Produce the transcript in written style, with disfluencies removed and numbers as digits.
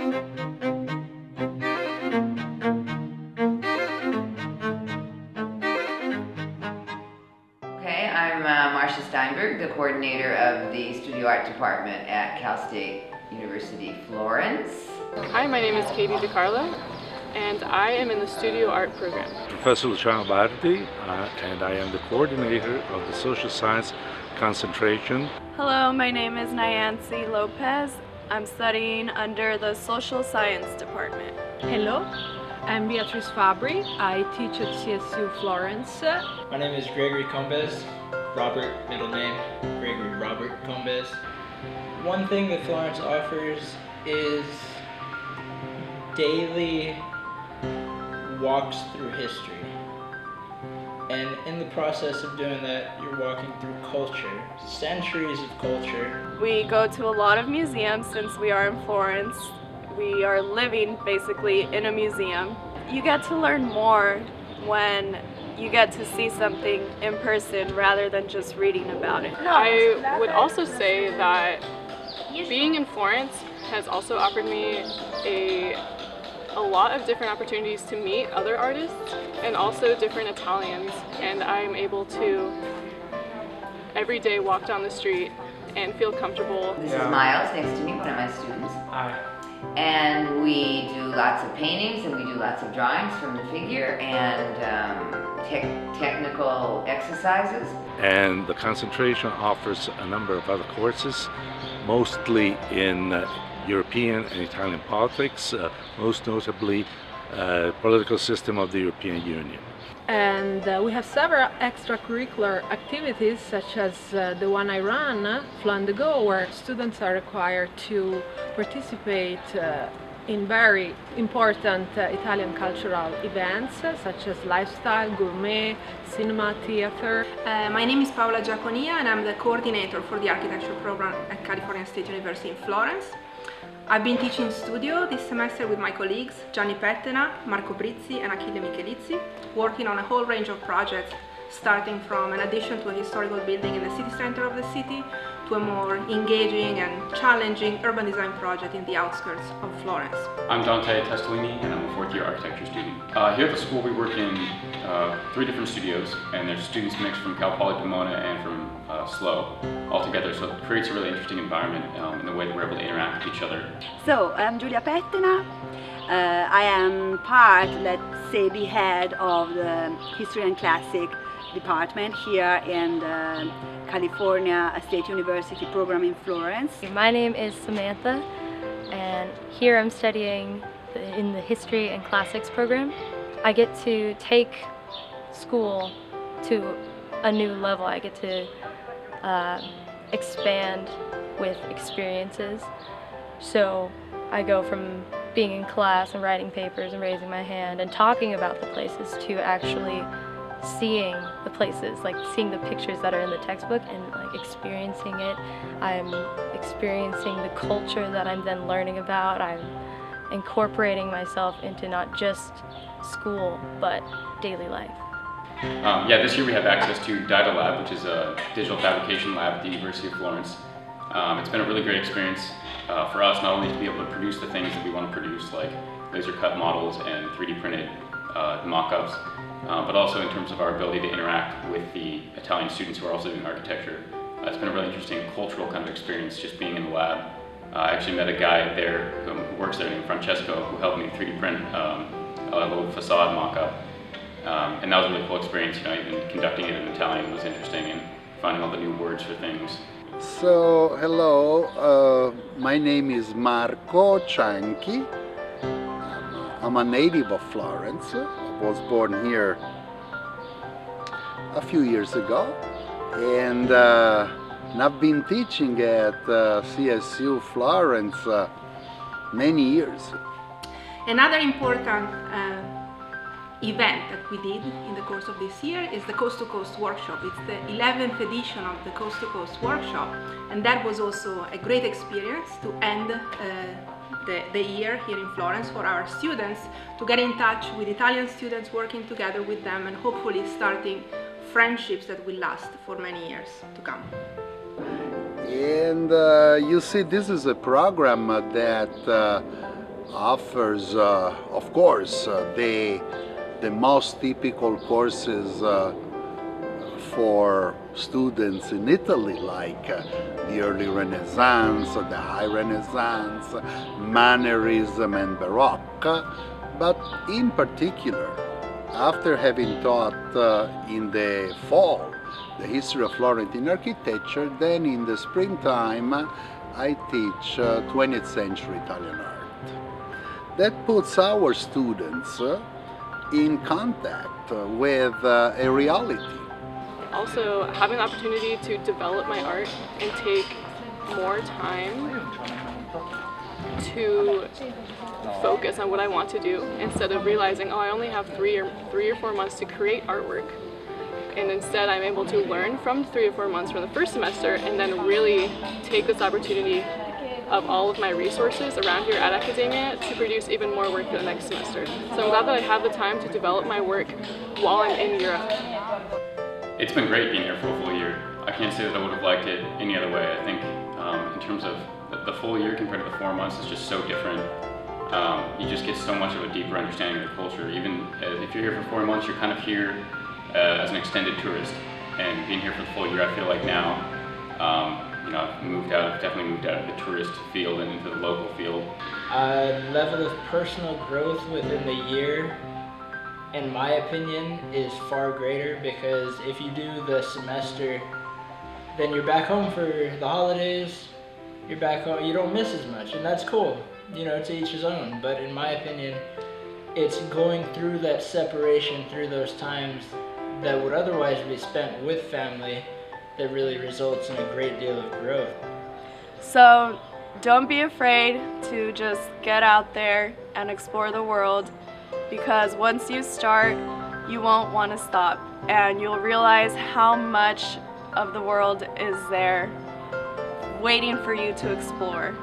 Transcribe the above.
Okay, I'm Marcia Steinberg, the coordinator of the Studio Art Department at Cal State University, Florence. Hi, my name is Katie DiCarlo, and I am in the Studio Art program. Professor Luciano Bardi, and I am the coordinator of the Social Science concentration. Hello, my name is Nyancy Lopez. I'm studying under the Social Science Department. Hello, I'm Beatrice Fabri. I teach at CSU Florence. My name is Gregory Combes. Robert, middle name, Gregory Robert Combes. One thing that Florence offers is daily walks through history. And in the process of doing that, you're walking through culture, centuries of culture. We go to a lot of museums since we are in Florence. We are living basically in a museum. You get to learn more when you get to see something in person rather than just reading about it. I would also say that being in Florence has also offered me a lot of different opportunities to meet other artists and also different Italians, and I'm able to every day walk down the street and feel comfortable. This is Miles next to me, one of my students. Hi. And we do lots of paintings and we do lots of drawings from the figure and technical exercises. And the concentration offers a number of other courses, mostly in European and Italian politics, most notably political system of the European Union. And we have several extracurricular activities, such as the one I run, Flo and Go, where students are required to participate in very important Italian cultural events, such as lifestyle, gourmet, cinema, theater. My name is Paola Giaconia, and I'm the coordinator for the architecture program at California State University in Florence. I've been teaching studio this semester with my colleagues Gianni Pettena, Marco Brizzi and Achille Michelizzi, working on a whole range of projects, starting from an addition to a historical building in the city center of the city to a more engaging and challenging urban design project in the outskirts of Florence. I'm Dante Testolini, and I'm a fourth-year architecture student. Here at the school we work in 3 different studios, and there's students mixed from Cal Poly Pomona and from SLO all together, so it creates a really interesting environment in the way that we're able to interact with each other. So, I'm Giulia Pettena. I am part, let's say, the head of the History and Classic department here in the California State University program in Florence. My name is Samantha, and here I'm studying in the History and Classics program. I get to take school to a new level. I get to expand with experiences. So I go from being in class and writing papers and raising my hand and talking about the places to actually seeing the places, like seeing the pictures that are in the textbook and like experiencing it. I'm experiencing the culture that I'm then learning about. I'm incorporating myself into not just school, but daily life. Yeah, this year we have access to Data Lab, which is a digital fabrication lab at the University of Florence. It's been a really great experience for us, not only to be able to produce the things that we want to produce, like laser cut models and 3D printed mock-ups, but also in terms of our ability to interact with the Italian students who are also doing architecture. It's been a really interesting cultural kind of experience just being in the lab. I actually met a guy there who works there named Francesco, who helped me 3D print a little facade mock-up. And that was a really cool experience, you know, even conducting it in Italian was interesting and finding all the new words for things. So, hello, my name is Marco Cianchi. I'm a native of Florence. I was born here a few years ago, and I've been teaching at CSU Florence many years. Another important event that we did in the course of this year is the Coast to Coast workshop. It's the 11th edition of the Coast to Coast workshop, and that was also a great experience to end the year here in Florence for our students, to get in touch with Italian students, working together with them, and hopefully starting friendships that will last for many years to come. And you see, this is a program that offers, of course, the most typical courses for students in Italy, like the early Renaissance, the High Renaissance, Mannerism and Baroque, but in particular, after having taught in the fall the history of Florentine architecture, then in the springtime I teach 20th century Italian art. That puts our students in contact with a reality. Also, having the opportunity to develop my art and take more time to focus on what I want to do instead of realizing, oh, I only have 3 or 4 months to create artwork. And instead I'm able to learn from 3 or 4 months from the first semester and then really take this opportunity of all of my resources around here at Academia to produce even more work for the next semester. So I'm glad that I have the time to develop my work while I'm in Europe. It's been great being here for a full year. I can't say that I would have liked it any other way. I think in terms of the full year compared to the 4 months, it's just so different. You just get so much of a deeper understanding of the culture. Even if you're here for 4 months, you're kind of here as an extended tourist. And being here for the full year, I feel like now, I've definitely moved out of the tourist field and into the local field. Level of personal growth within the year, in my opinion, is far greater, because if you do the semester, then you're back home for the holidays, you're back home, you don't miss as much, and that's cool, to each his own. But in my opinion, it's going through that separation, through those times that would otherwise be spent with family, that really results in a great deal of growth. So don't be afraid to just get out there and explore the world, because once you start, you won't want to stop, and you'll realize how much of the world is there waiting for you to explore.